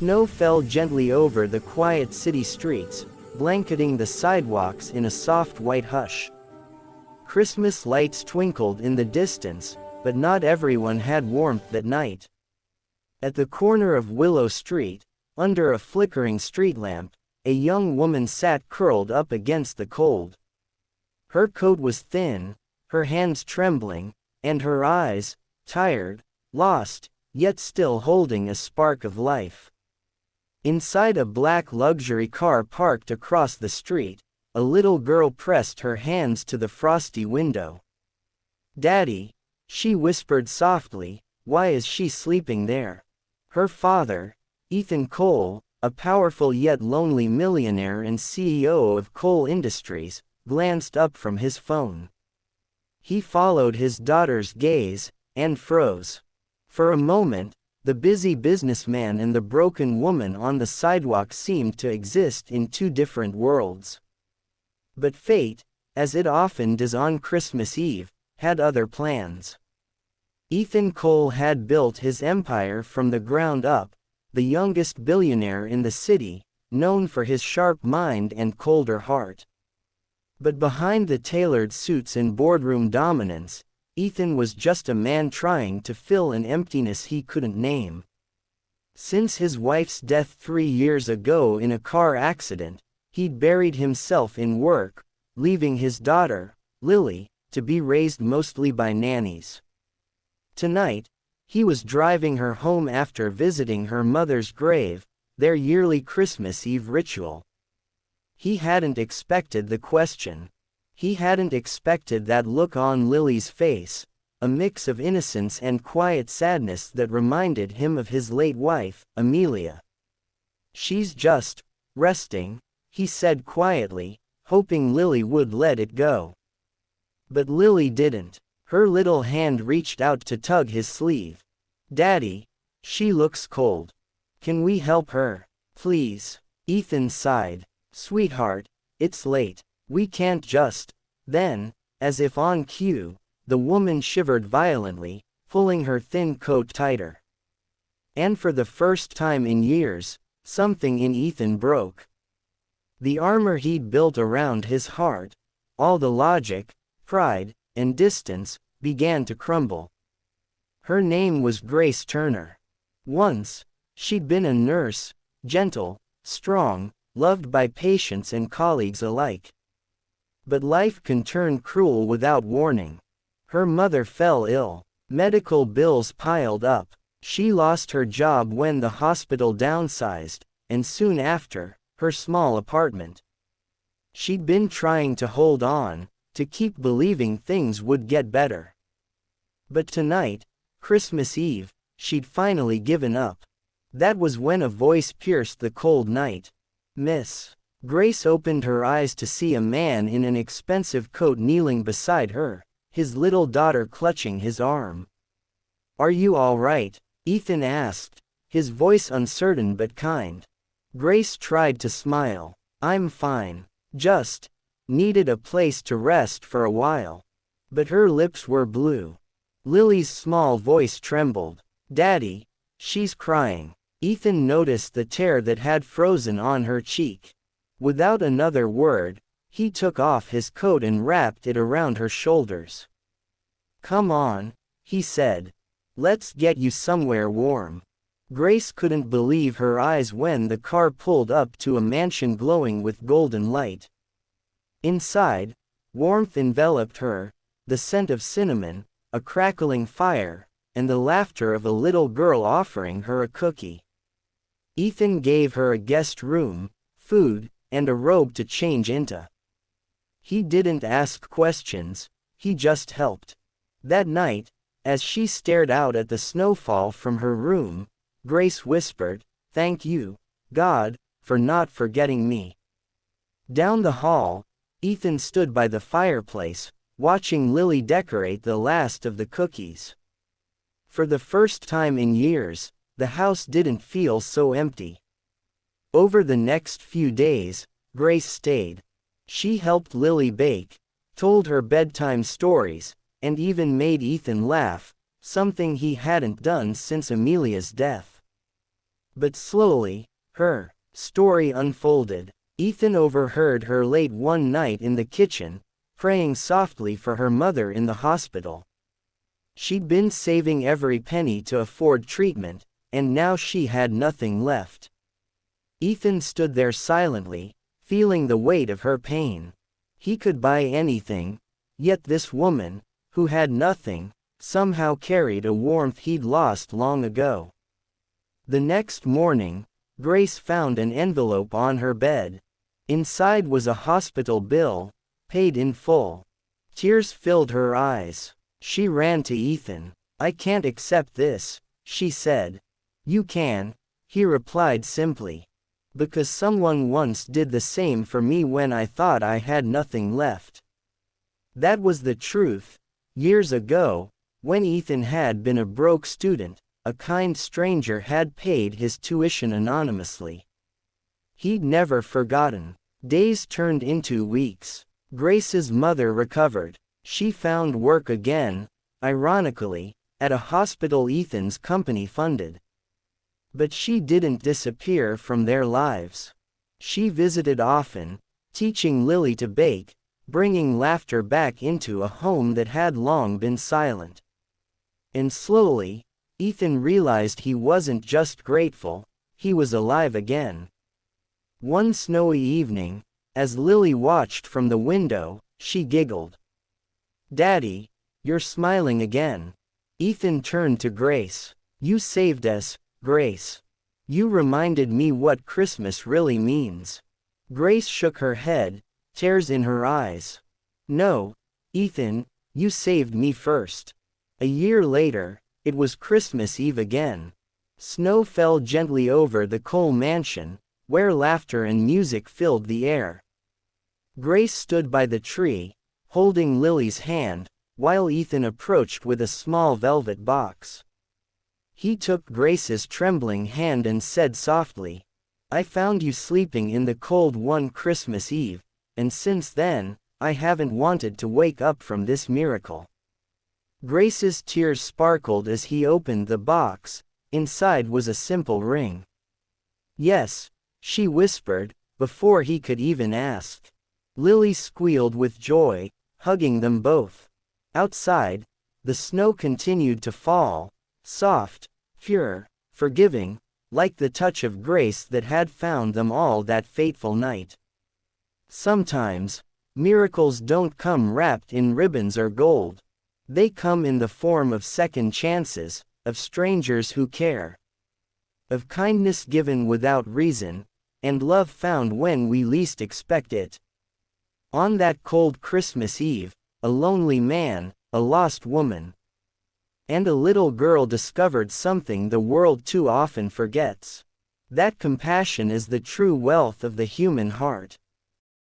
Snow fell gently over the quiet city streets, blanketing the sidewalks in a soft white hush. Christmas lights twinkled in the distance, but not everyone had warmth that night. At the corner of Willow Street, under a flickering street lamp, a young woman sat curled up against the cold. Her coat was thin, her hands trembling, and her eyes, tired, lost, yet still holding a spark of life. Inside a black luxury car parked across the street, a little girl pressed her hands to the frosty window. "Daddy," she whispered softly, "why is she sleeping there?" Her father, Ethan Cole, a powerful yet lonely millionaire and CEO of Cole Industries, glanced up from his phone. He followed his daughter's gaze, and froze. For a moment, the busy businessman and the broken woman on the sidewalk seemed to exist in two different worlds. But fate, as it often does on Christmas Eve, had other plans. Ethan Cole had built his empire from the ground up, the youngest billionaire in the city, known for his sharp mind and colder heart. But behind the tailored suits and boardroom dominance, Ethan was just a man trying to fill an emptiness he couldn't name. Since his wife's death 3 years ago in a car accident, he'd buried himself in work, leaving his daughter, Lily, to be raised mostly by nannies. Tonight, he was driving her home after visiting her mother's grave, their yearly Christmas Eve ritual. He hadn't expected the question. He hadn't expected that look on Lily's face, a mix of innocence and quiet sadness that reminded him of his late wife, Amelia. "She's just resting," he said quietly, hoping Lily would let it go. But Lily didn't. Her little hand reached out to tug his sleeve. "Daddy, she looks cold. Can we help her, please?" Ethan sighed. "Sweetheart, it's late. We can't just." Then, as if on cue, the woman shivered violently, pulling her thin coat tighter. And for the first time in years, something in Ethan broke. The armor he'd built around his heart, all the logic, pride, and distance, began to crumble. Her name was Grace Turner. Once, she'd been a nurse, gentle, strong, loved by patients and colleagues alike. But life can turn cruel without warning. Her mother fell ill. Medical bills piled up. She lost her job when the hospital downsized, and soon after, her small apartment. She'd been trying to hold on, to keep believing things would get better. But tonight, Christmas Eve, she'd finally given up. That was when a voice pierced the cold night. "Miss." Grace opened her eyes to see a man in an expensive coat kneeling beside her, his little daughter clutching his arm. "Are you all right?" Ethan asked, his voice uncertain but kind. Grace tried to smile. "I'm fine. Just needed a place to rest for a while." But her lips were blue. Lily's small voice trembled. "Daddy, she's crying." Ethan noticed the tear that had frozen on her cheek. Without another word, he took off his coat and wrapped it around her shoulders. "Come on," he said. "Let's get you somewhere warm." Grace couldn't believe her eyes when the car pulled up to a mansion glowing with golden light. Inside, warmth enveloped her, the scent of cinnamon, a crackling fire, and the laughter of a little girl offering her a cookie. Ethan gave her a guest room, food, and a robe to change into. He didn't ask questions, he just helped. That night, as she stared out at the snowfall from her room, Grace whispered, "Thank you, God, for not forgetting me." Down the hall, Ethan stood by the fireplace, watching Lily decorate the last of the cookies. For the first time in years, the house didn't feel so empty. Over the next few days, Grace stayed. She helped Lily bake, told her bedtime stories, and even made Ethan laugh, something he hadn't done since Amelia's death. But slowly, her story unfolded. Ethan overheard her late one night in the kitchen, praying softly for her mother in the hospital. She'd been saving every penny to afford treatment, and now she had nothing left. Ethan stood there silently, feeling the weight of her pain. He could buy anything, yet this woman, who had nothing, somehow carried a warmth he'd lost long ago. The next morning, Grace found an envelope on her bed. Inside was a hospital bill, paid in full. Tears filled her eyes. She ran to Ethan. "I can't accept this," she said. "You can," he replied simply. "Because someone once did the same for me when I thought I had nothing left." That was the truth. Years ago, when Ethan had been a broke student, a kind stranger had paid his tuition anonymously. He'd never forgotten. Days turned into weeks. Grace's mother recovered. She found work again, ironically, at a hospital Ethan's company funded. But she didn't disappear from their lives. She visited often, teaching Lily to bake, bringing laughter back into a home that had long been silent. And slowly, Ethan realized he wasn't just grateful, he was alive again. One snowy evening, as Lily watched from the window, she giggled. "Daddy, you're smiling again." Ethan turned to Grace. "You saved us, Grace. You reminded me what Christmas really means." Grace shook her head, tears in her eyes. "No, Ethan, you saved me first." A year later, it was Christmas Eve again. Snow fell gently over the Cole mansion, where laughter and music filled the air. Grace stood by the tree, holding Lily's hand, while Ethan approached with a small velvet box. He took Grace's trembling hand and said softly, "I found you sleeping in the cold one Christmas Eve, and since then, I haven't wanted to wake up from this miracle." Grace's tears sparkled as he opened the box. Inside was a simple ring. "Yes," she whispered, before he could even ask. Lily squealed with joy, hugging them both. Outside, the snow continued to fall, soft, pure, forgiving, like the touch of grace that had found them all that fateful night. Sometimes, miracles don't come wrapped in ribbons or gold. They come in the form of second chances, of strangers who care, of kindness given without reason, and love found when we least expect it. On that cold Christmas Eve, a lonely man, a lost woman, and a little girl discovered something the world too often forgets. That compassion is the true wealth of the human heart.